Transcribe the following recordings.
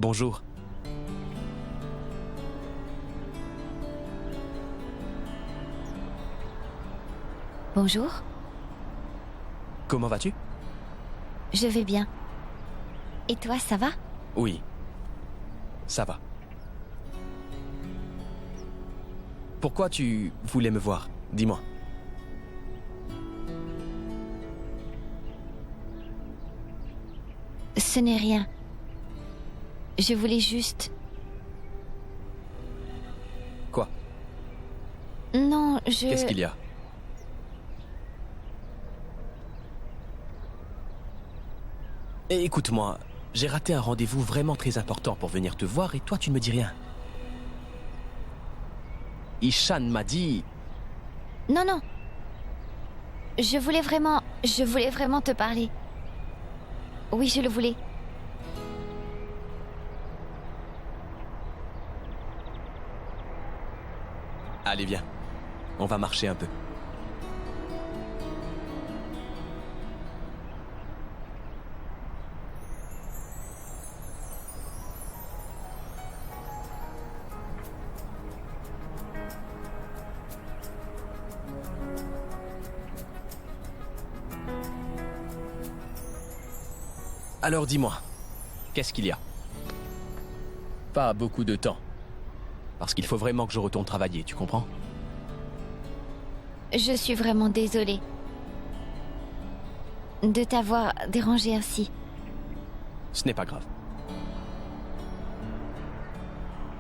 Bonjour. Bonjour. Comment vas-tu? Je vais bien. Et toi, ça va? Oui. Ça va. Pourquoi tu voulais me voir? Dis-moi. Ce n'est rien. Je voulais juste... Quoi? Non, Qu'est-ce qu'il y a? Et écoute-moi, j'ai raté un rendez-vous vraiment très important pour venir te voir et toi tu ne me dis rien. Ishan m'a dit... Non, non. Je voulais vraiment te parler. Oui, je le voulais. Allez, viens. On va marcher un peu. Alors dis-moi, qu'est-ce qu'il y a? Pas beaucoup de temps. Parce qu'il faut vraiment que je retourne travailler, tu comprends? Je suis vraiment désolée de t'avoir dérangé ainsi. Ce n'est pas grave.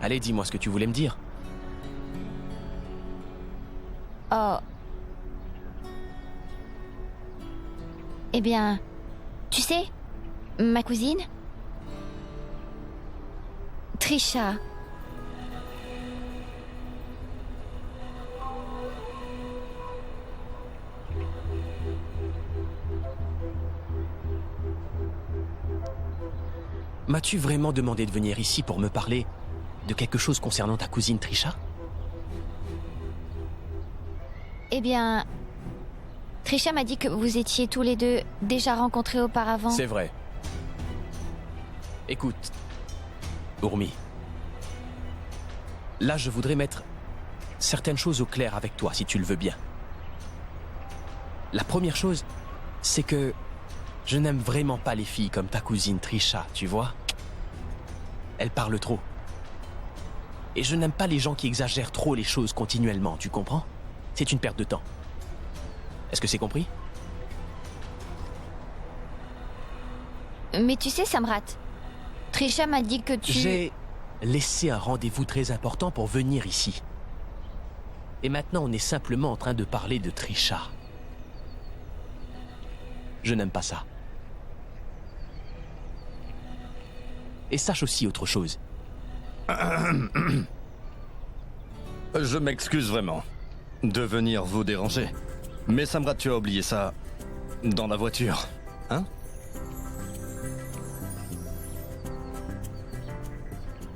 Allez, dis-moi ce que tu voulais me dire. Oh. Eh bien, tu sais, ma cousine, Trisha. M'as-tu vraiment demandé de venir ici pour me parler de quelque chose concernant ta cousine Trisha? Eh bien, Trisha m'a dit que vous étiez tous les deux déjà rencontrés auparavant. C'est vrai. Écoute, Urmi. Là, je voudrais mettre certaines choses au clair avec toi, si tu le veux bien. La première chose, c'est que je n'aime vraiment pas les filles comme ta cousine Trisha, tu vois? Elle parle trop. Et je n'aime pas les gens qui exagèrent trop les choses continuellement, tu comprends? C'est une perte de temps. Est-ce que c'est compris? Mais tu sais, Samrat, Trisha m'a dit que tu... J'ai laissé un rendez-vous très important pour venir ici. Et maintenant, on est simplement en train de parler de Trisha. Je n'aime pas ça. Et sache aussi autre chose. Je m'excuse vraiment de venir vous déranger. Mais Samrat, tu as oublié ça dans la voiture, hein?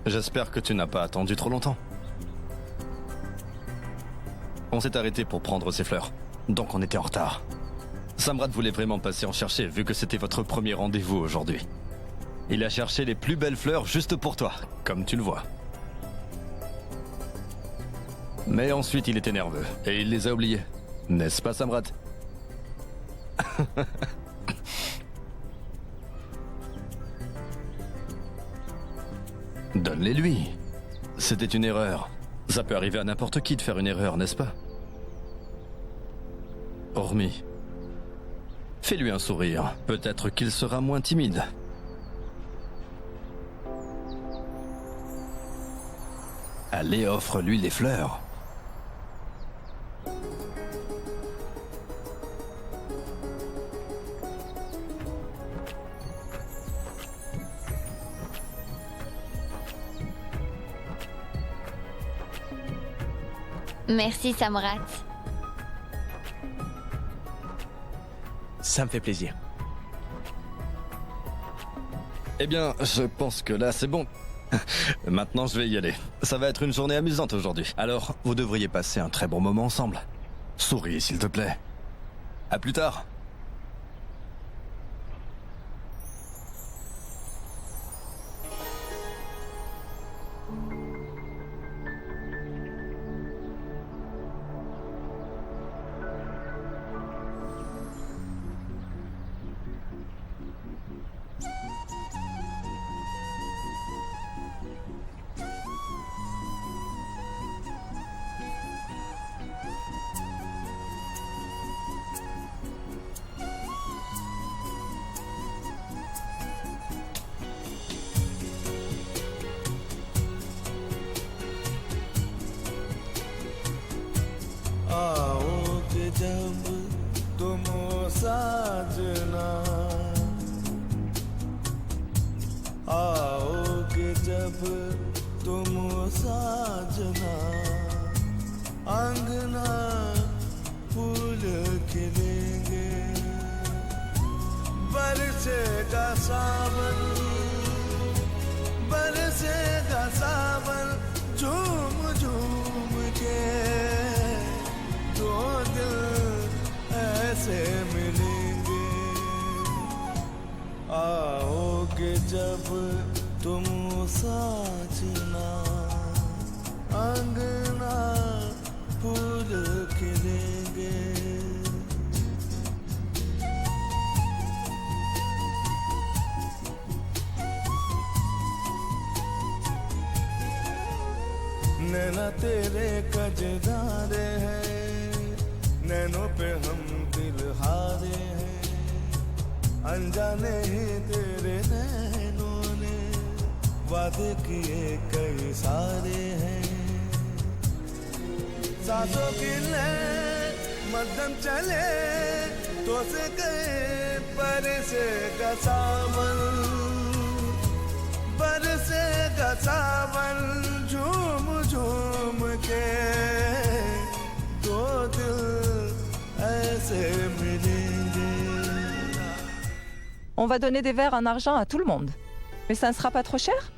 J'espère que tu n'as pas attendu trop longtemps. On s'est arrêté pour prendre ces fleurs, donc on était en retard. Samrat voulait vraiment passer en chercher vu que c'était votre premier rendez-vous aujourd'hui. Il a cherché les plus belles fleurs juste pour toi, comme tu le vois. Mais ensuite il était nerveux et il les a oubliées. N'est-ce pas, Samrat? Donne-les lui. C'était une erreur. Ça peut arriver à n'importe qui de faire une erreur, n'est-ce pas? Urmi, fais-lui un sourire. Peut-être qu'il sera moins timide. Allez, offre-lui les fleurs. Merci, Samrat. Ça me fait plaisir. Eh bien, je pense que là, c'est bon. Maintenant, je vais y aller. Ça va être une journée amusante aujourd'hui. Alors, vous devriez passer un très bon moment ensemble. Souris, s'il te plaît. À plus tard. साजना आओगे जब तुम साजना अंगना फूल खिलेंगे बरसेगा सावन बरसेगा सावन झूम झूम के दो दिल ऐसे मिलेंगे आओगे जब तुम साजना अंगना फूल खिलेंगे नैना तेरे कजरारे हैं नैनों पे हम दिल हारे हैं अनजाने ही तेरे नैनों ने वादे किए कई सारे हैं सांसों की ले मध्यम चले तो से गए पर से सावन बरसेगा सावन झूम झूम के दो दिल ऐसे मिलेंगे. On va donner des verres en argent à tout le monde. Mais ça ne sera pas trop cher?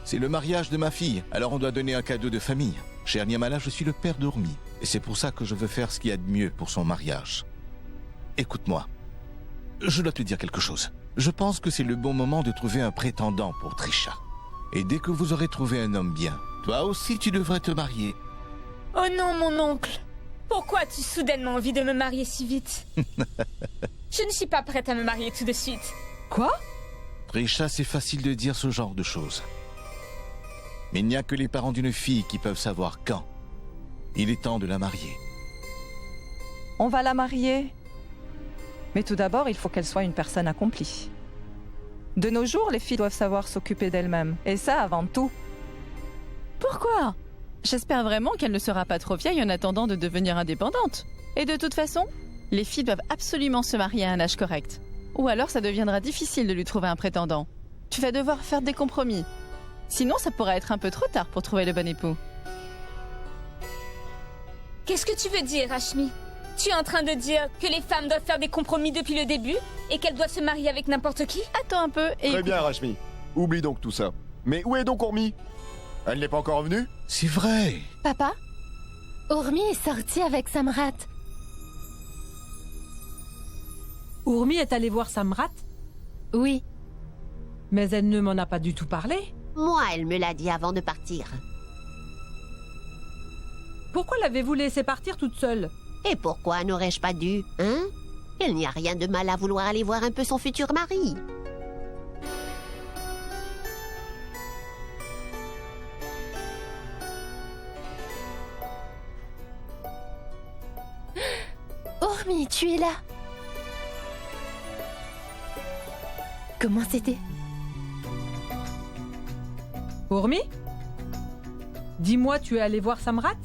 C'est le mariage de ma fille, alors on doit donner un cadeau de famille. Cher Niamala, je suis le père d'Ormi. Et c'est pour ça que je veux faire ce qu'il y a de mieux pour son mariage. Écoute-moi. Je dois te dire quelque chose. Je pense que c'est le bon moment de trouver un prétendant pour Trisha. Et dès que vous aurez trouvé un homme bien, toi aussi tu devrais te marier. Oh non, mon oncle. Pourquoi as-tu soudainement envie de me marier si vite? Je ne suis pas prête à me marier tout de suite. Quoi? Trisha, c'est facile de dire ce genre de choses. Mais il n'y a que les parents d'une fille qui peuvent savoir quand. Il est temps de la marier. On va la marier. Mais tout d'abord, il faut qu'elle soit une personne accomplie. De nos jours, les filles doivent savoir s'occuper d'elles-mêmes. Et ça avant tout. Pourquoi? J'espère vraiment qu'elle ne sera pas trop vieille en attendant de devenir indépendante. Et de toute façon, les filles doivent absolument se marier à un âge correct. Ou alors ça deviendra difficile de lui trouver un prétendant. Tu vas devoir faire des compromis. Sinon, ça pourrait être un peu trop tard pour trouver le bon époux. Qu'est-ce que tu veux dire, Ashmi? Tu es en train de dire que les femmes doivent faire des compromis depuis le début et qu'elles doivent se marier avec n'importe qui? Attends un peu et... Très bien, Rashmi. Oublie donc tout ça. Mais où est donc Ormi? Elle n'est pas encore revenue? C'est vrai. Papa, Ormi est sortie avec Samrat. Ormi est allée voir Samrat? Oui. Mais elle ne m'en a pas du tout parlé. Moi, elle me l'a dit avant de partir. Pourquoi l'avez-vous laissée partir toute seule? Et pourquoi n'aurais-je pas dû, hein? Il n'y a rien de mal à vouloir aller voir un peu son futur mari. Ormi, tu es là. Comment c'était? Ormi? Dis-moi, tu es allée voir Samrat?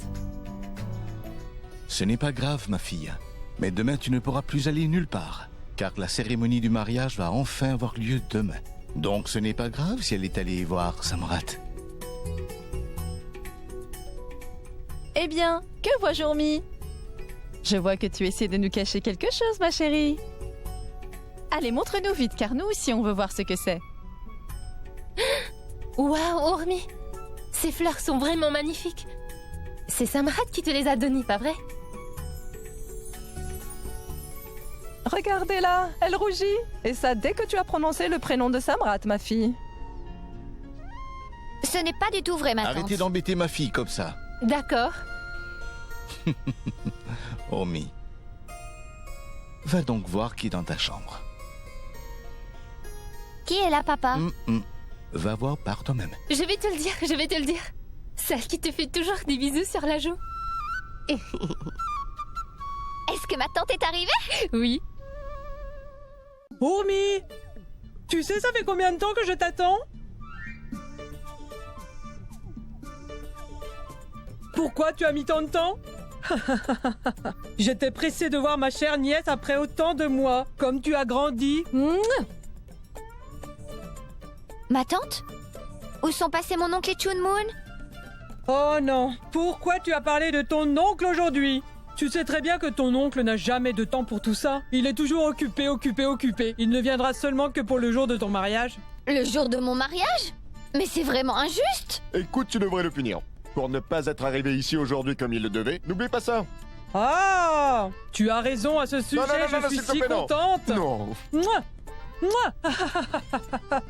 Ce n'est pas grave, ma fille. Mais demain, tu ne pourras plus aller nulle part. Car la cérémonie du mariage va enfin avoir lieu demain. Donc ce n'est pas grave si elle est allée voir Samrat. Eh bien, que vois-je, Ormi? Je vois que tu essaies de nous cacher quelque chose, ma chérie. Allez, montre-nous vite, car nous aussi, on veut voir ce que c'est. Waouh, Ormi! Ces fleurs sont vraiment magnifiques. C'est Samrat qui te les a données, pas vrai? Regardez-la, elle rougit. Et ça dès que tu as prononcé le prénom de Samrat, ma fille. Ce n'est pas du tout vrai, ma tante. Arrêtez d'embêter ma fille comme ça. D'accord. Ormi. Va donc voir qui est dans ta chambre. Qui est là, papa? Va voir par toi-même. Je vais te le dire, je vais te le dire. Celle qui te fait toujours des bisous sur la joue. Est-ce que ma tante est arrivée? Oui. Ormi! Tu sais, ça fait combien de temps que je t'attends? Pourquoi tu as mis tant de temps? J'étais pressée de voir ma chère nièce après autant de mois. Comme tu as grandi. Mouah. Ma tante? Où sont passés mon oncle et Chun Moon? Oh non, pourquoi tu as parlé de ton oncle aujourd'hui? Tu sais très bien que ton oncle n'a jamais de temps pour tout ça. Il est toujours occupé. Il ne viendra seulement que pour le jour de ton mariage. Le jour de mon mariage? Mais c'est vraiment injuste! Écoute, tu devrais le punir. Pour ne pas être arrivé ici aujourd'hui comme il le devait, n'oublie pas ça. Ah! Tu as raison à ce sujet, je suis s'il te si plaît, non. contente! Non. Mouah. Mouah.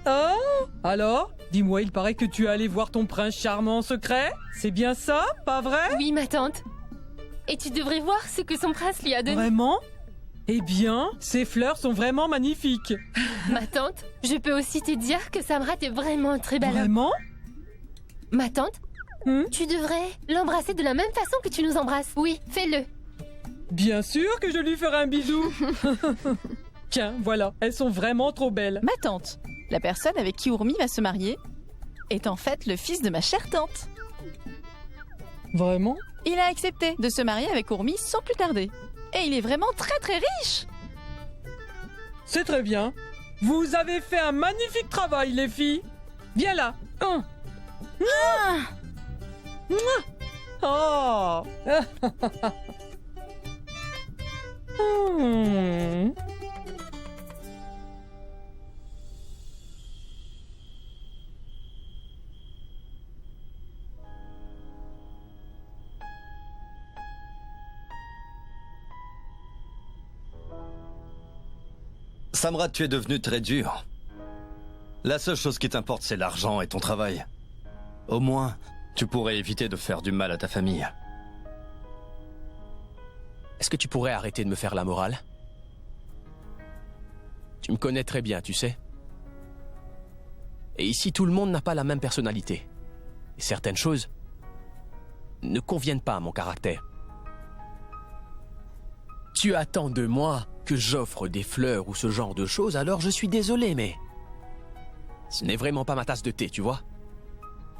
Oh, alors, dis-moi, il paraît que tu es allé voir ton prince charmant en secret? C'est bien ça, pas vrai? Oui, ma tante. Et tu devrais voir ce que son prince lui a donné. Vraiment? Eh bien, ces fleurs sont vraiment magnifiques. Ma tante, je peux aussi te dire que Samrat est vraiment un très bel homme. Vraiment? Ma tante, tu devrais l'embrasser de la même façon que tu nous embrasses. Oui, fais-le. Bien sûr que je lui ferai un bisou. Tiens, voilà, elles sont vraiment trop belles. Ma tante, la personne avec qui Urmi va se marier, est en fait le fils de ma chère tante. Vraiment? Il a accepté de se marier avec Urmi sans plus tarder. Et il est vraiment très très riche. C'est très bien. Vous avez fait un magnifique travail, les filles. Viens là. Oh. Samrat, tu es devenu très dur. La seule chose qui t'importe, c'est l'argent et ton travail. Au moins, tu pourrais éviter de faire du mal à ta famille. Est-ce que tu pourrais arrêter de me faire la morale? Tu me connais très bien, tu sais. Et ici, tout le monde n'a pas la même personnalité. Et certaines choses ne conviennent pas à mon caractère. Tu attends de moi que j'offre des fleurs ou ce genre de choses, alors je suis désolé, mais... ce n'est vraiment pas ma tasse de thé, tu vois?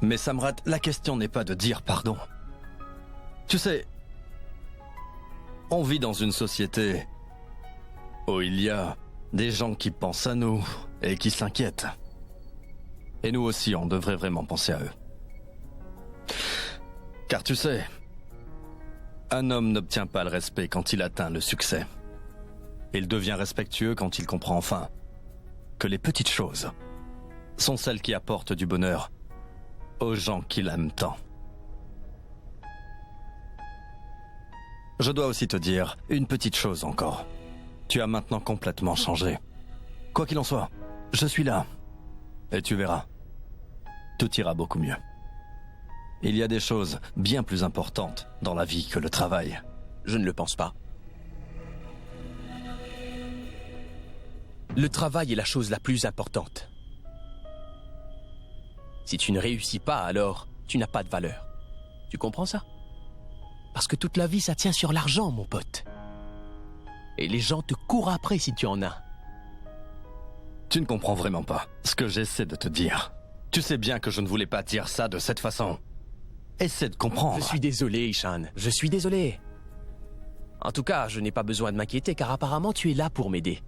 Mais Samrat, la question n'est pas de dire pardon. Tu sais, on vit dans une société où il y a des gens qui pensent à nous et qui s'inquiètent. Et nous aussi, on devrait vraiment penser à eux. Car tu sais, un homme n'obtient pas le respect quand il atteint le succès. Il devient respectueux quand il comprend enfin que les petites choses sont celles qui apportent du bonheur aux gens qui l'aiment tant. Je dois aussi te dire une petite chose encore. Tu as maintenant complètement changé. Quoi qu'il en soit, je suis là. Et tu verras, tout ira beaucoup mieux. Il y a des choses bien plus importantes dans la vie que le travail. Je ne le pense pas. Le travail est la chose la plus importante. Si tu ne réussis pas, alors tu n'as pas de valeur. Tu comprends ça? Parce que toute la vie, ça tient sur l'argent, mon pote. Et les gens te courent après si tu en as. Tu ne comprends vraiment pas ce que j'essaie de te dire. Tu sais bien que je ne voulais pas dire ça de cette façon. Essaie de comprendre. Je suis désolé, Ishan. Je suis désolé. En tout cas, je n'ai pas besoin de m'inquiéter car apparemment tu es là pour m'aider.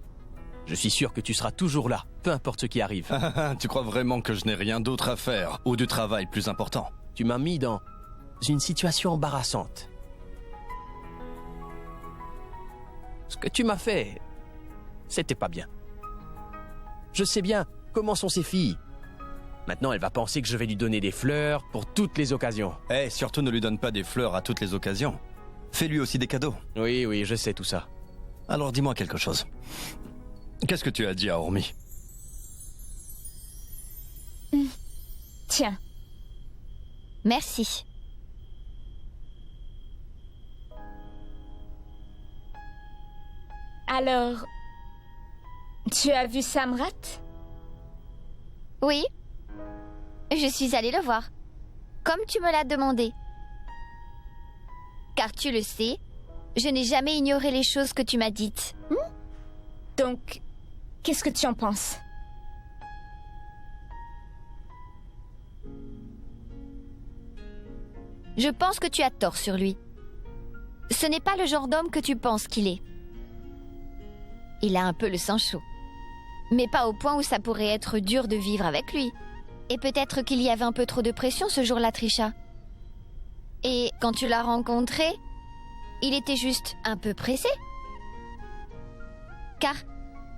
Je suis sûr que tu seras toujours là, peu importe ce qui arrive. Tu crois vraiment que je n'ai rien d'autre à faire ou du travail plus important? Tu m'as mis dans une situation embarrassante. Ce que tu m'as fait, c'était pas bien. Je sais bien comment sont ces filles. Maintenant, elle va penser que je vais lui donner des fleurs pour toutes les occasions. Surtout ne lui donne pas des fleurs à toutes les occasions. Fais-lui aussi des cadeaux. Oui, je sais tout ça. Alors dis-moi quelque chose. Qu'est-ce que tu as dit à Urmi? Tiens. Merci. Alors, tu as vu Samrat? Oui. Je suis allée le voir. Comme tu me l'as demandé. Car tu le sais, je n'ai jamais ignoré les choses que tu m'as dites. Donc, qu'est-ce que tu en penses? Je pense que tu as tort sur lui. ce n'est pas le genre d'homme que tu penses qu'il est. Il a un peu le sang chaud. Mais pas au point où ça pourrait être dur de vivre avec lui. Et peut-être qu'il y avait un peu trop de pression ce jour-là, Trisha. Et quand tu l'as rencontré, il était juste un peu pressé. Car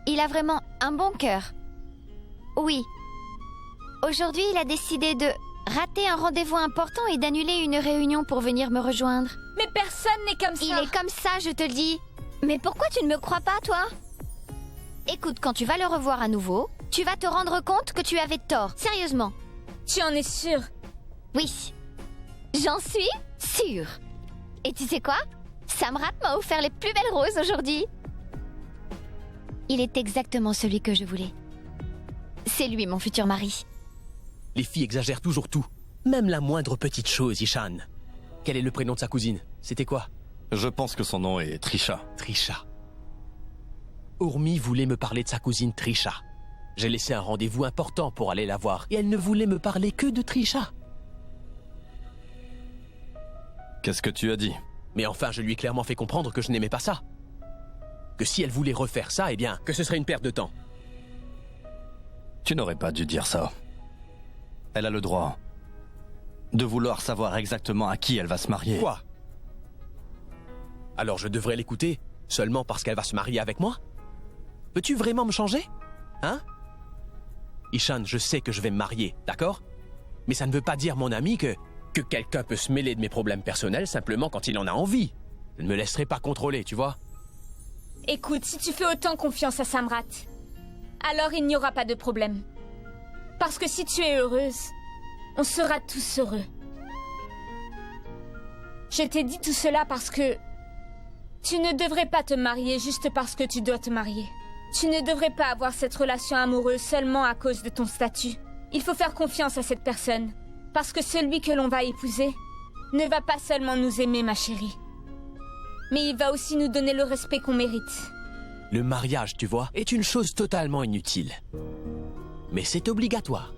il a vraiment un bon cœur. Oui. Aujourd'hui, il a décidé de rater un rendez-vous important et d'annuler une réunion pour venir me rejoindre. Mais personne n'est comme ça. Il est comme ça, je te le dis. Mais pourquoi tu ne me crois pas, toi? Écoute, quand tu vas le revoir à nouveau, tu vas te rendre compte que tu avais tort. Sérieusement. Tu en es sûre? Oui. J'en suis sûre. Et tu sais quoi? Samrat m'a offert les plus belles roses aujourd'hui. Il est exactement celui que je voulais. C'est lui, mon futur mari. Les filles exagèrent toujours tout. Même la moindre petite chose, Ishan. Quel est le prénom de sa cousine? C'était quoi? Je pense que son nom est Trisha. Trisha. Urmi voulait me parler de sa cousine Trisha. J'ai laissé un rendez-vous important pour aller la voir et elle ne voulait me parler que de Trisha. Qu'est-ce que tu as dit? Mais enfin, je lui ai clairement fait comprendre que je n'aimais pas ça. Que si elle voulait refaire ça, eh bien, que ce serait une perte de temps. Tu n'aurais pas dû dire ça. Elle a le droit de vouloir savoir exactement à qui elle va se marier. Quoi? Alors je devrais l'écouter seulement parce qu'elle va se marier avec moi? Peux-tu vraiment me changer? Hein? Ishan, je sais que je vais me marier, d'accord? Mais ça ne veut pas dire, mon ami, que quelqu'un peut se mêler de mes problèmes personnels simplement quand il en a envie. Je ne me laisserai pas contrôler, tu vois? Écoute, si tu fais autant confiance à Samrat, alors il n'y aura pas de problème. Parce que si tu es heureuse, on sera tous heureux. Je t'ai dit tout cela parce que tu ne devrais pas te marier juste parce que tu dois te marier. Tu ne devrais pas avoir cette relation amoureuse seulement à cause de ton statut. Il faut faire confiance à cette personne. Parce que celui que l'on va épouser ne va pas seulement nous aimer, ma chérie. Mais il va aussi nous donner le respect qu'on mérite. Le mariage, tu vois, est une chose totalement inutile. Mais c'est obligatoire.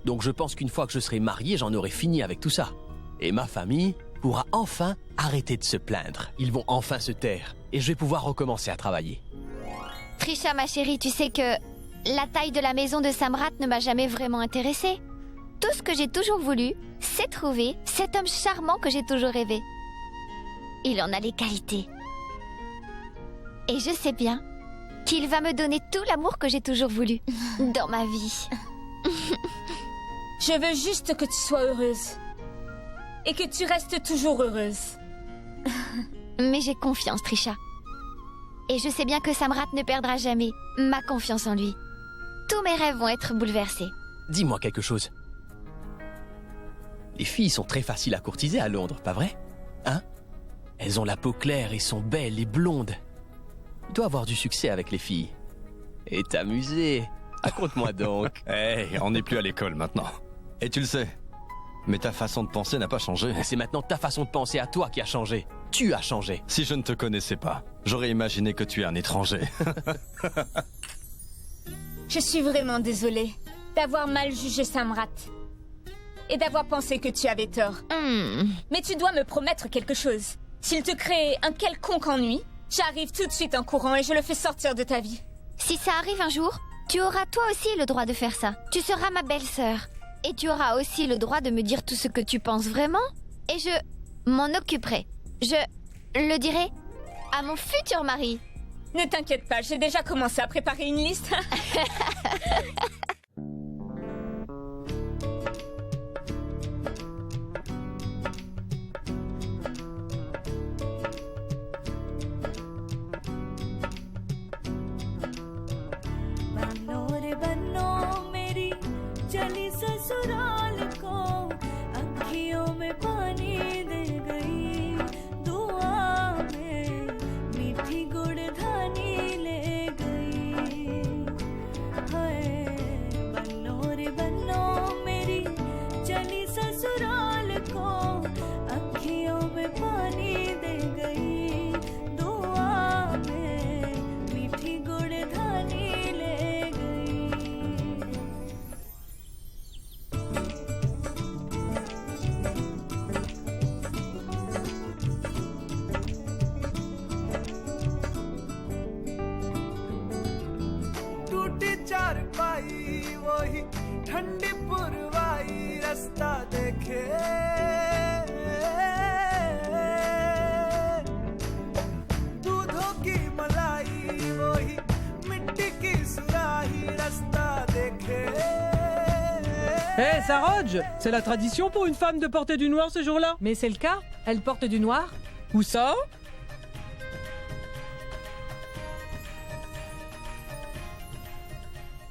Donc je pense qu'une fois que je serai marié, j'en aurai fini avec tout ça. Et ma famille pourra enfin arrêter de se plaindre. Ils vont enfin se taire. Et je vais pouvoir recommencer à travailler. Trisha, ma chérie, tu sais que la taille de la maison de Samrat ne m'a jamais vraiment intéressée. Tout ce que j'ai toujours voulu, c'est trouver cet homme charmant que j'ai toujours rêvé. Il en a les qualités. Et je sais bien qu'il va me donner tout l'amour que j'ai toujours voulu dans ma vie. Je veux juste que tu sois heureuse. Et que tu restes toujours heureuse. Mais j'ai confiance, Trisha. Et je sais bien que Samrat ne perdra jamais ma confiance en lui. Tous mes rêves vont être bouleversés. Dis-moi quelque chose. Les filles sont très faciles à courtiser à Londres, pas vrai? Hein? Elles ont la peau claire et sont belles et blondes. Tu dois avoir du succès avec les filles. Et t'amuser. Raconte-moi donc. Hey, on n'est plus à l'école maintenant. Et tu le sais. Mais ta façon de penser n'a pas changé. C'est maintenant ta façon de penser à toi qui a changé. Tu as changé. Si je ne te connaissais pas, j'aurais imaginé que tu es un étranger. Je suis vraiment désolée d'avoir mal jugé Samrat. Et d'avoir pensé que tu avais tort. Mais tu dois me promettre quelque chose. S'il te crée un quelconque ennui, j'arrive tout de suite en courant et je le fais sortir de ta vie. Si ça arrive un jour, tu auras toi aussi le droit de faire ça. Tu seras ma belle-sœur. Et tu auras aussi le droit de me dire tout ce que tu penses vraiment. Et je m'en occuperai. Je le dirai à mon futur mari. Ne t'inquiète pas, j'ai déjà commencé à préparer une liste. चली ससुराल को अखियों में पानी दे गई दुआ में मीठी गुड़ धानी ले गई हाय बन्नो रे बन्नो मेरी चली ससुराल को अखियों में पानी दे गई दुआ में मीठी गुड़ धानी ले गई मोटी चारपाई वही ठंडी पुरवाई रास्ता देखे दूधों की मलाई वही मिट्टी की सुराही रास्ता देखे. Hé, Saroj, c'est la tradition pour une femme de porter du noir ce jour-là. Mais c'est le cas. Elle porte du noir. Où ça?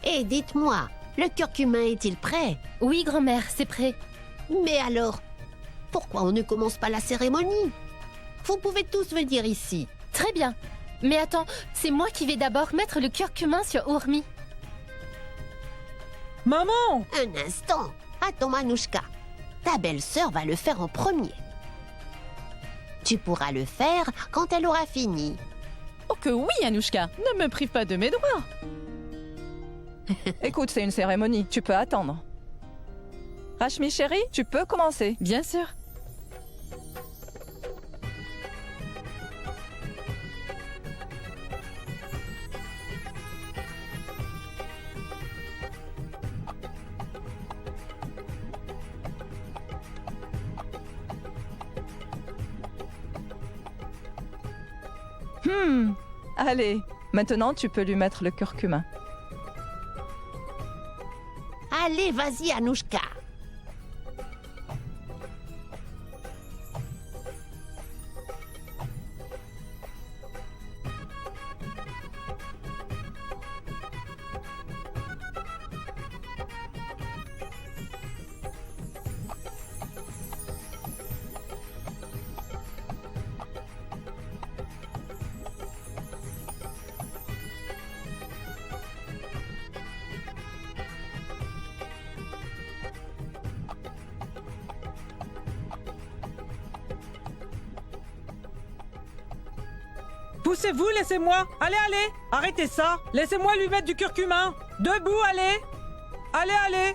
Et dites-moi, le curcumin est-il prêt? Oui, grand-mère, c'est prêt. Mais alors, pourquoi on ne commence pas la cérémonie? Vous pouvez tous venir ici. Très bien. Mais attends, c'est moi qui vais d'abord mettre le curcumin sur Urmi. Maman! Un instant. Attends, Manouchka. Ta belle-sœur va le faire en premier. Tu pourras le faire quand elle aura fini. Oh que oui, Anouchka, ne me prive pas de mes droits. Écoute, c'est une cérémonie, tu peux attendre. Rashmi chérie, tu peux commencer. Bien sûr. Allez, maintenant tu peux lui mettre le curcuma. Allez, vas-y, Anouchka. Poussez-vous, laissez-moi. Allez, allez. Arrêtez ça. Laissez-moi lui mettre du curcuma. Debout, allez. Allez, allez.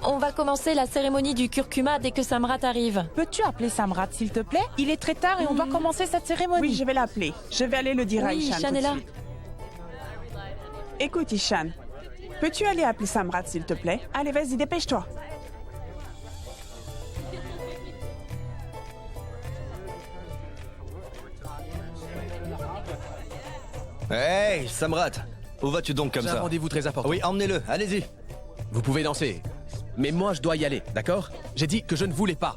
On va commencer la cérémonie du curcuma dès que Samrat arrive. Peux-tu appeler Samrat, s'il te plaît? Il est très tard et on doit commencer cette cérémonie. Oui, je vais l'appeler. Je vais aller le dire à Ishan Ishan tout est de là. suite. Écoute, Ishan, peux-tu aller appeler Samrat, s'il te plaît? Allez, vas-y, dépêche-toi. Hey, Samrat, où vas-tu donc comme J'ai ça? un rendez-vous très important. Oui, emmenez-le, allez-y. Vous pouvez danser. Mais moi, je dois y aller, d'accord? J'ai dit que je ne voulais pas.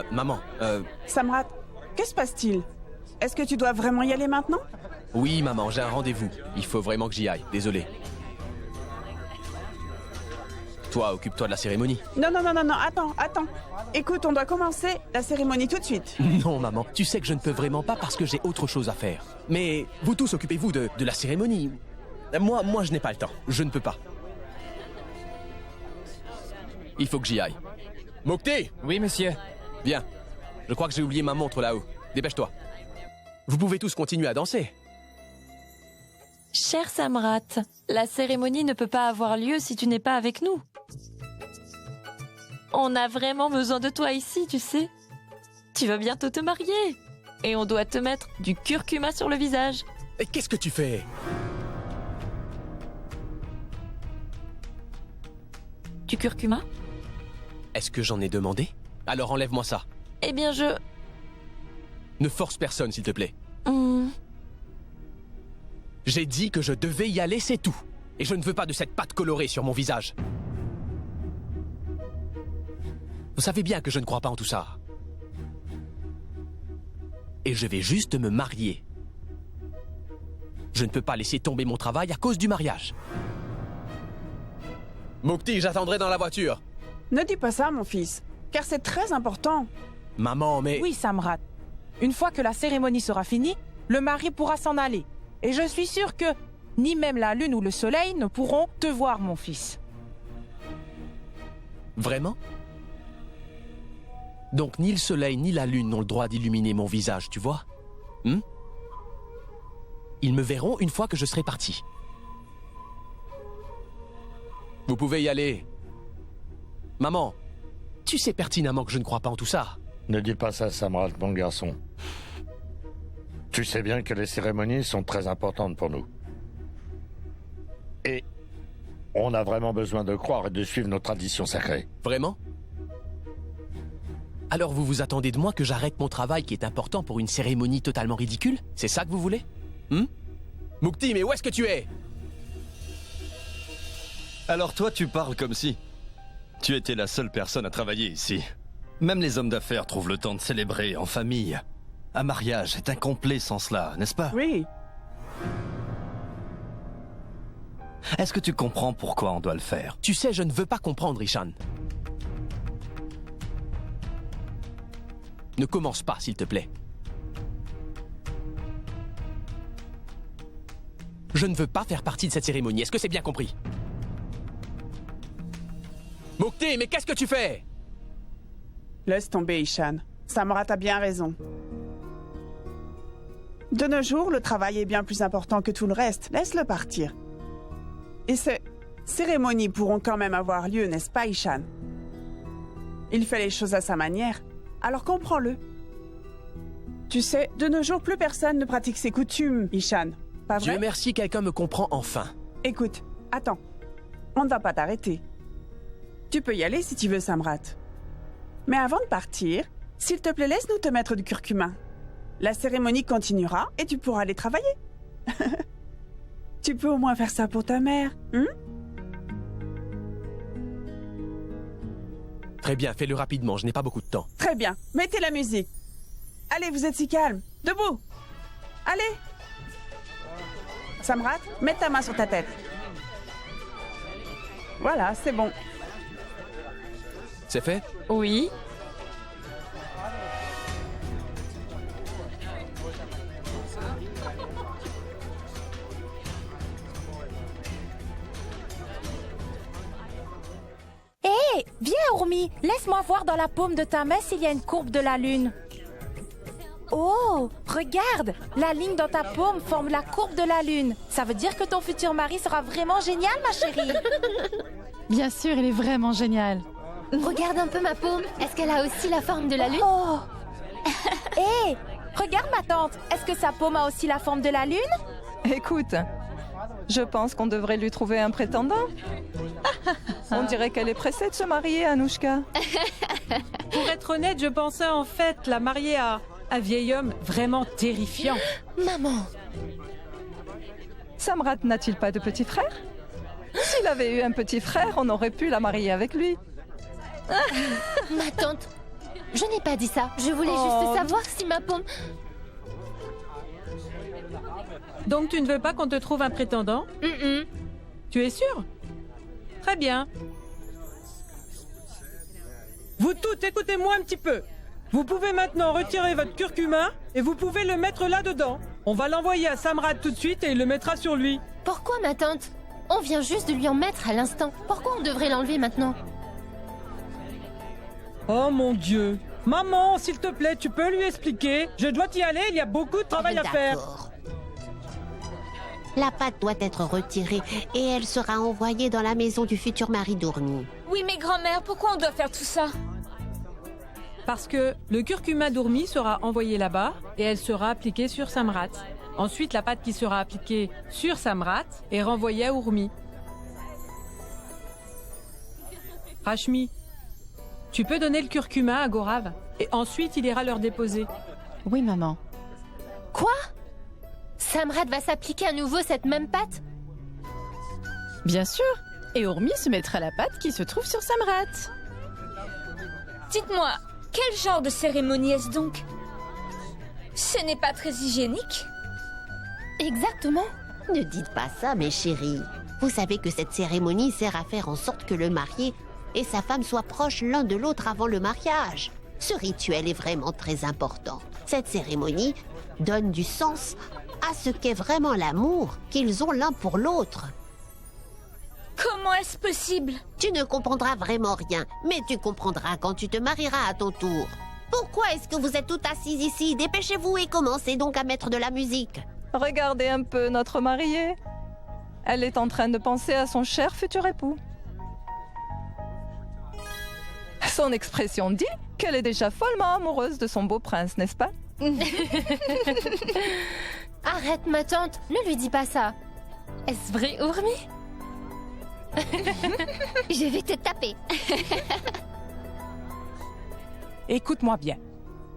Maman, Samrat, que se passe-t-il? Est-ce que tu dois vraiment y aller maintenant? Oui, maman, j'ai un rendez-vous. Il faut vraiment que j'y aille. Désolé. Toi, occupe-toi de la cérémonie. Non, attends. Écoute, on doit commencer la cérémonie tout de suite. Non, maman, tu sais que je ne peux vraiment pas parce que j'ai autre chose à faire. Mais vous tous, occupez-vous de la cérémonie. Moi, je n'ai pas le temps. Je ne peux pas. Il faut que j'y aille. Mokhté! Oui, monsieur. Viens. Je crois que j'ai oublié ma montre là-haut. Dépêche-toi. Vous pouvez tous continuer à danser. Cher Samrat, la cérémonie ne peut pas avoir lieu si tu n'es pas avec nous. On a vraiment besoin de toi ici, tu sais. Tu vas bientôt te marier. Et on doit te mettre du curcuma sur le visage. Et qu'est-ce que tu fais? Du curcuma? Est-ce que j'en ai demandé? Alors enlève-moi ça. Eh bien, je... Ne force personne, s'il te plaît. Hmm. J'ai dit que je devais y aller, c'est tout. Et je ne veux pas de cette pâte colorée sur mon visage. Vous savez bien que je ne crois pas en tout ça. Et je vais juste me marier. Je ne peux pas laisser tomber mon travail à cause du mariage. Mukti, j'attendrai dans la voiture. Ne dis pas ça, mon fils, car c'est très important. Maman, mais... Oui, Samrat. Une fois que la cérémonie sera finie, le mari pourra s'en aller. Et je suis sûre que ni même la lune ou le soleil ne pourront te voir, mon fils. Vraiment? Donc ni le soleil ni la lune n'ont le droit d'illuminer mon visage, tu vois? Ils me verront une fois que je serai parti. Vous pouvez y aller. Maman, tu sais pertinemment que je ne crois pas en tout ça. Ne dis pas ça, Samrat, mon garçon. Tu sais bien que les cérémonies sont très importantes pour nous. Et on a vraiment besoin de croire et de suivre nos traditions sacrées. Vraiment? Alors vous vous attendez de moi que j'arrête mon travail qui est important pour une cérémonie totalement ridicule? C'est ça que vous voulez? Mukti, mais où est-ce que tu es? Alors toi, tu parles comme si... Tu étais la seule personne à travailler ici. Même les hommes d'affaires trouvent le temps de célébrer en famille. Un mariage est incomplet sans cela, n'est-ce pas? Oui. Est-ce que tu comprends pourquoi on doit le faire? Tu sais, je ne veux pas comprendre, Ishan. Ne commence pas, s'il te plaît. Je ne veux pas faire partie de cette cérémonie, est-ce que c'est bien compris? Mukti, mais qu'est-ce que tu fais? Laisse tomber, Ishan. Samrat a bien raison. De nos jours, le travail est bien plus important que tout le reste. Laisse-le partir. Et ces cérémonies pourront quand même avoir lieu, n'est-ce pas, Ishan? Il fait les choses à sa manière, alors comprends-le. Tu sais, de nos jours, plus personne ne pratique ses coutumes, Ishan. Pas vrai? Dieu merci, quelqu'un me comprend enfin. Écoute, attends. On ne va pas t'arrêter. Tu peux y aller si tu veux, Samrat. Mais avant de partir, s'il te plaît, laisse-nous te mettre du curcuma. La cérémonie continuera et tu pourras aller travailler. Tu peux au moins faire ça pour ta mère, Très bien, fais-le rapidement, je n'ai pas beaucoup de temps. Très bien, mettez la musique. Allez, vous êtes si calme. Debout. Allez. Samrat, mets ta main sur ta tête. Voilà, c'est bon. C'est fait? Oui. Hé, viens, Urmi. Laisse-moi voir dans la paume de ta main s'il y a une courbe de la lune. Oh, regarde. La ligne dans ta paume forme la courbe de la lune. Ça veut dire que ton futur mari sera vraiment génial, ma chérie. Bien sûr, il est vraiment génial. Regarde un peu ma paume. Est-ce qu'elle a aussi la forme de la lune? Oh. Hé, regarde ma tante. Est-ce que sa paume a aussi la forme de la lune? Écoute, je pense qu'on devrait lui trouver un prétendant. On dirait qu'elle est pressée de se marier, Anouchka. Pour être honnête, je pensais en fait la marier à un vieil homme vraiment terrifiant. Maman. Samrat n'a-t-il pas de petit frère? S'il avait eu un petit frère, on aurait pu la marier avec lui. Ma tante, je n'ai pas dit ça. Je voulais juste savoir si ma paume... Donc tu ne veux pas qu'on te trouve un prétendant? Tu es sûr? Très bien. Vous toutes, écoutez-moi un petit peu. Vous pouvez maintenant retirer votre curcuma et vous pouvez le mettre là-dedans. On va l'envoyer à Samrat tout de suite et il le mettra sur lui. Pourquoi, ma tante? On vient juste de lui en mettre à l'instant. Pourquoi on devrait l'enlever maintenant? Oh mon Dieu. Maman, s'il te plaît, tu peux lui expliquer? Je dois y aller, il y a beaucoup de travail à faire. La pâte doit être retirée et elle sera envoyée dans la maison du futur mari d'Urmi. Oui, mais grand-mère, pourquoi on doit faire tout ça? Parce que le curcuma d'Urmi sera envoyé là-bas et elle sera appliquée sur Samrat. Ensuite, la pâte qui sera appliquée sur Samrat est renvoyée à Urmi. Rashmi, tu peux donner le curcuma à Gaurav et ensuite il ira leur déposer. Oui, maman. Quoi? Samrat va s'appliquer à nouveau cette même pâte? Bien sûr. Et Urmi se mettra la pâte qui se trouve sur Samrat. Dites-moi, quel genre de cérémonie est-ce donc? Ce n'est pas très hygiénique. Exactement. Ne dites pas ça, mes chéris. Vous savez que cette cérémonie sert à faire en sorte que le marié et sa femme soient proches l'un de l'autre avant le mariage. Ce rituel est vraiment très important. Cette cérémonie donne du sens à ce qu'est vraiment l'amour qu'ils ont l'un pour l'autre. Comment est-ce possible? Tu ne comprendras vraiment rien, mais tu comprendras quand tu te marieras à ton tour. Pourquoi est-ce que vous êtes toutes assises ici? Dépêchez-vous et commencez donc à mettre de la musique. Regardez un peu notre mariée. Elle est en train de penser à son cher futur époux. Son expression dit qu'elle est déjà follement amoureuse de son beau prince, n'est-ce pas? Arrête, ma tante, ne lui dis pas ça. Est-ce vrai, Urmi? Je vais te taper. Écoute-moi bien.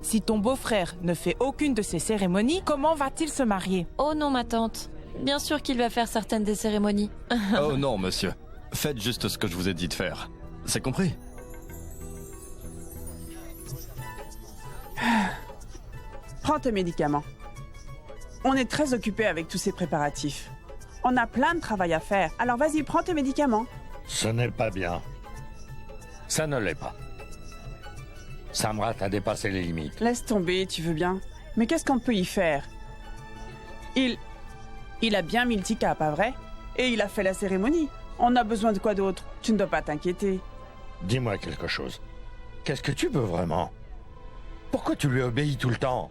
Si ton beau-frère ne fait aucune de ces cérémonies, comment va-t-il se marier? Oh non, ma tante. Bien sûr qu'il va faire certaines des cérémonies. Oh non, monsieur. Faites juste ce que je vous ai dit de faire. C'est compris? Prends tes médicaments. On est très occupés avec tous ces préparatifs. On a plein de travail à faire, alors vas-y, prends tes médicaments. Ce n'est pas bien. Ça ne l'est pas. Samrat a dépassé les limites. Laisse tomber, tu veux bien. Mais qu'est-ce qu'on peut y faire? Il a bien mis le tika, pas vrai? Et il a fait la cérémonie. On a besoin de quoi d'autre? Tu ne dois pas t'inquiéter. Dis-moi quelque chose. Qu'est-ce que tu veux vraiment? Pourquoi tu lui obéis tout le temps?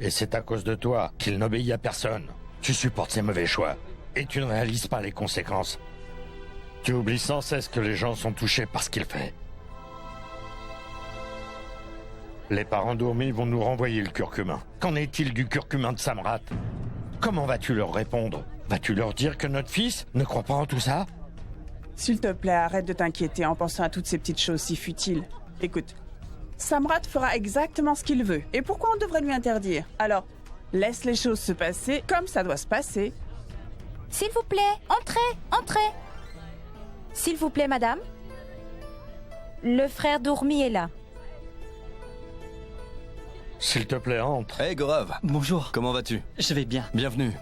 Et c'est à cause de toi qu'il n'obéit à personne. Tu supportes ses mauvais choix. Et tu ne réalises pas les conséquences. Tu oublies sans cesse que les gens sont touchés par ce qu'il fait. Les parents d'Urmi vont nous renvoyer le curcumin. Qu'en est-il du curcumin de Samrat? Comment vas-tu leur répondre? Vas-tu leur dire que notre fils ne croit pas en tout ça? S'il te plaît, arrête de t'inquiéter en pensant à toutes ces petites choses si futiles. Écoute, Samrat fera exactement ce qu'il veut. Et pourquoi on devrait lui interdire? Alors, laisse les choses se passer comme ça doit se passer. S'il vous plaît, entrez, entrez. S'il vous plaît, madame. Le frère d'Urmi est là. S'il te plaît, entre. Hey, Gorav. Bonjour. Comment vas-tu? Je vais bien. Bienvenue.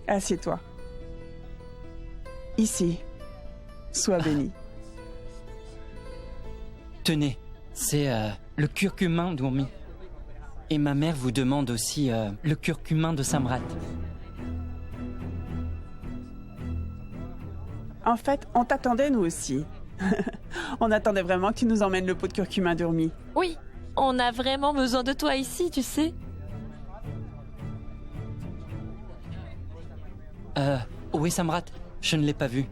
Assieds-toi. Ici. Sois béni. Tenez, c'est le curcumin d'Urmi. Et ma mère vous demande aussi le curcumin de Samrat. En fait, on t'attendait nous aussi. On attendait vraiment que tu nous emmènes le pot de curcumin d'Urmi. Oui, on a vraiment besoin de toi ici, tu sais. Où est Samrat? Je ne l'ai pas vu.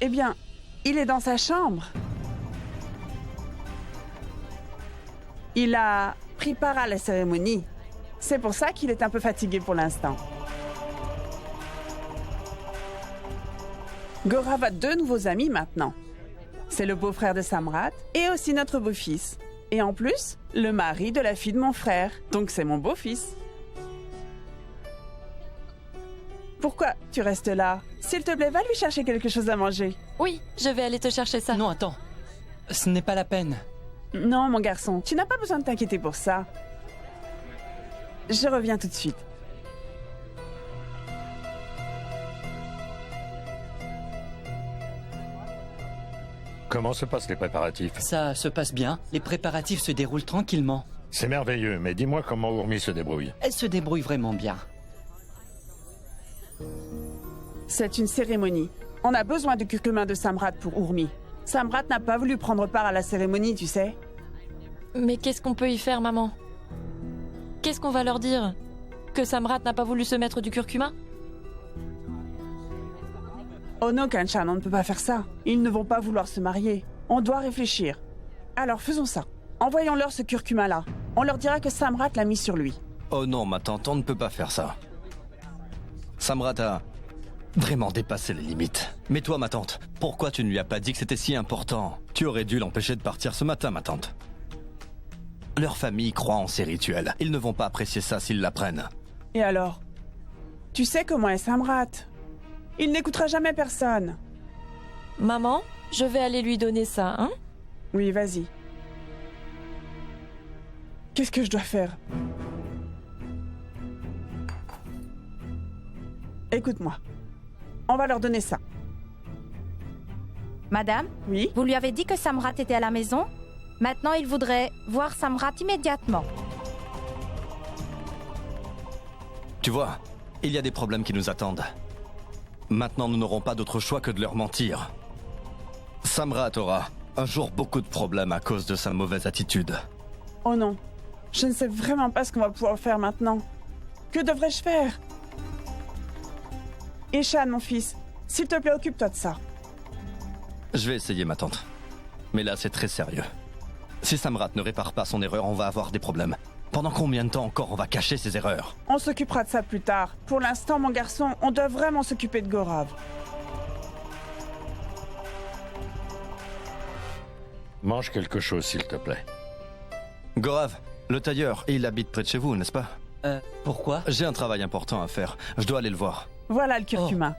Eh bien, il est dans sa chambre. Il a pris part à la cérémonie. C'est pour ça qu'il est un peu fatigué pour l'instant. Gorav a 2 nouveaux amis maintenant. C'est le beau-frère de Samrat et aussi notre beau-fils. Et en plus, le mari de la fille de mon frère. Donc c'est mon beau-fils. Pourquoi tu restes là? S'il te plaît, va lui chercher quelque chose à manger. Oui, je vais aller te chercher ça. Non, attends. Ce n'est pas la peine. Non, mon garçon, tu n'as pas besoin de t'inquiéter pour ça. Je reviens tout de suite. Comment se passent les préparatifs? Ça se passe bien. Les préparatifs se déroulent tranquillement. C'est merveilleux, mais dis-moi comment Urmi se débrouille. Elle se débrouille vraiment bien. C'est une cérémonie. On a besoin du curcumin de Samrat pour Urmi. Samrat n'a pas voulu prendre part à la cérémonie, tu sais. Mais qu'est-ce qu'on peut y faire, maman? Qu'est-ce qu'on va leur dire? Que Samrat n'a pas voulu se mettre du curcuma? Oh non, Kanchan, on ne peut pas faire ça. Ils ne vont pas vouloir se marier. On doit réfléchir. Alors faisons ça. Envoyons-leur ce curcuma-là. On leur dira que Samrat l'a mis sur lui. Oh non, ma tante, on ne peut pas faire ça. Samrat a vraiment dépassé les limites. Mais toi, ma tante, pourquoi tu ne lui as pas dit que c'était si important? Tu aurais dû l'empêcher de partir ce matin, ma tante. Leur famille croit en ces rituels. Ils ne vont pas apprécier ça s'ils l'apprennent. Et alors? Tu sais comment est Samrat? Il n'écoutera jamais personne. Maman, je vais aller lui donner ça, hein? Oui, vas-y. Qu'est-ce que je dois faire? Écoute-moi. On va leur donner ça. Madame? Oui? Vous lui avez dit que Samrat était à la maison? Maintenant, il voudrait voir Samrat immédiatement. Tu vois, il y a des problèmes qui nous attendent. Maintenant, nous n'aurons pas d'autre choix que de leur mentir. Samrat aura un jour beaucoup de problèmes à cause de sa mauvaise attitude. Oh non. Je ne sais vraiment pas ce qu'on va pouvoir faire maintenant. Que devrais-je faire? Ishan, mon fils, s'il te plaît, occupe-toi de ça. Je vais essayer, ma tante. Mais là, c'est très sérieux. Si Samrat ne répare pas son erreur, on va avoir des problèmes. Pendant combien de temps encore on va cacher ses erreurs? On s'occupera de ça plus tard. Pour l'instant, mon garçon, on doit vraiment s'occuper de Gorav. Mange quelque chose, s'il te plaît. Gorav, le tailleur, il habite près de chez vous, n'est-ce pas? Pourquoi? J'ai un travail important à faire. Je dois aller le voir. Voilà le curcuma.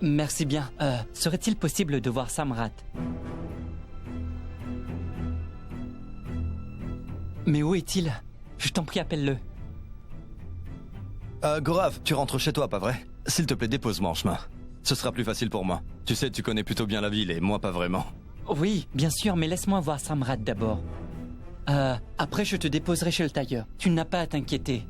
Merci bien. Serait-il possible de voir Samrat? Mais où est-il? Je t'en prie, appelle-le. Gorav, tu rentres chez toi, pas vrai? S'il te plaît, dépose-moi en chemin. Ce sera plus facile pour moi. Tu sais, tu connais plutôt bien la ville et moi pas vraiment. Oui, bien sûr, mais laisse-moi voir Samrat d'abord. Après, je te déposerai chez le tailleur. Tu n'as pas à t'inquiéter.